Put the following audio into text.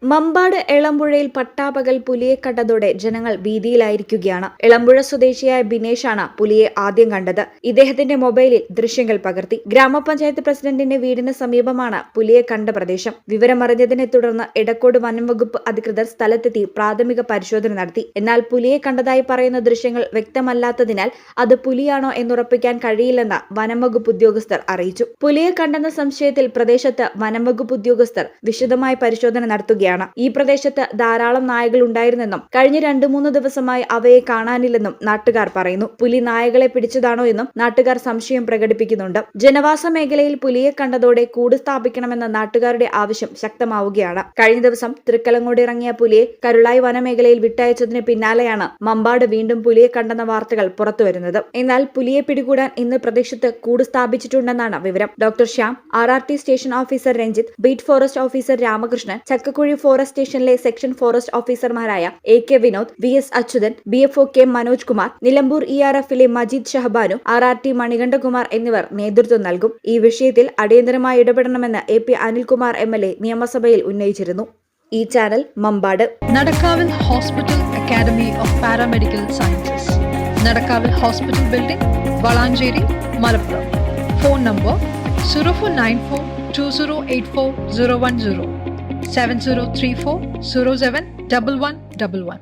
മമ്പാട് എളമ്പുഴയിൽ പട്ടാപകൽ പുലിയെ കണ്ടതോടെ ജനങ്ങൾ ഭീതിയിലായിരിക്കുകയാണ്. എളമ്പുഴ സ്വദേശിയായ ബിനേഷാണ് പുലിയെ ആദ്യം കണ്ടത്. ഇദ്ദേഹത്തിന്റെ മൊബൈലിൽ ദൃശ്യങ്ങൾ പകർത്തി. ഗ്രാമപഞ്ചായത്ത് പ്രസിഡന്റിന്റെ വീടിന് സമീപമാണ് പുലിയെ കണ്ട പ്രദേശം. വിവരമറിഞ്ഞതിനെ തുടർന്ന് എടക്കോട് വനം വകുപ്പ് അധികൃതർ സ്ഥലത്തെത്തി പ്രാഥമിക പരിശോധന നടത്തി. എന്നാൽ പുലിയെ കണ്ടതായി പറയുന്ന ദൃശ്യങ്ങൾ വ്യക്തമല്ലാത്തതിനാൽ അത് പുലിയാണോ എന്നുറപ്പിക്കാൻ കഴിയില്ലെന്ന് വനം വകുപ്പ് ഉദ്യോഗസ്ഥർ അറിയിച്ചു. പുലിയെ കണ്ടെന്ന സംശയത്തിൽ പ്രദേശത്ത് വനം വകുപ്പ് ഉദ്യോഗസ്ഥർ വിശദമായ പരിശോധന നടത്തുകയാണ്. ഈ പ്രദേശത്ത് ധാരാളം നായകൾ ഉണ്ടായിരുന്നെന്നും കഴിഞ്ഞ 2-3 ദിവസമായി അവയെ കാണാനില്ലെന്നും നാട്ടുകാർ പറയുന്നു. പുലി നായകളെ പിടിച്ചതാണോ എന്നും നാട്ടുകാർ സംശയം പ്രകടിപ്പിക്കുന്നുണ്ട്. ജനവാസ മേഖലയിൽ പുലിയെ കണ്ടതോടെ കൂട് സ്ഥാപിക്കണമെന്ന നാട്ടുകാരുടെ ആവശ്യം ശക്തമാവുകയാണ്. കഴിഞ്ഞ ദിവസം തൃക്കലങ്ങോട് ഇറങ്ങിയ പുലിയെ കരുളായി വനമേഖലയിൽ വിട്ടയച്ചതിന് പിന്നാലെയാണ് മമ്പാട് വീണ്ടും പുലിയെ കണ്ടെന്ന വാർത്തകൾ പുറത്തുവരുന്നത്. എന്നാൽ പുലിയെ പിടികൂടാൻ ഇന്ന് പ്രദേശത്ത് കൂട് സ്ഥാപിച്ചിട്ടുണ്ടെന്നാണ് വിവരം. Doctor Shyam, RRT station officer Ranjith, beat forest officer Ramakrishnan, Chakkakuzhi forest സ്റ്റേഷനിലെ സെക്ഷൻ ഫോറസ്റ്റ് ഓഫീസർമാരായ AK Vinod, VS Achuthan, BFO K Manoj Kumar, Nilambur ERF-ലെ മജീദ് ഷഹബാനു, RRT മണികണ്ഠകുമാർ എന്നിവർ നേതൃത്വം നൽകും. ഈ വിഷയത്തിൽ അടിയന്തരമായി ഇടപെടണമെന്ന് AP അനിൽകുമാർ MLA നിയമസഭയിൽ ഉന്നയിച്ചിരുന്നു. ഈ channel Mambad. Nadakkavil hospital academy of paramedical sciences, Nadakkavil hospital building, Valanchery, Malappuram. Phone number 04942084 010 7034 07 1111.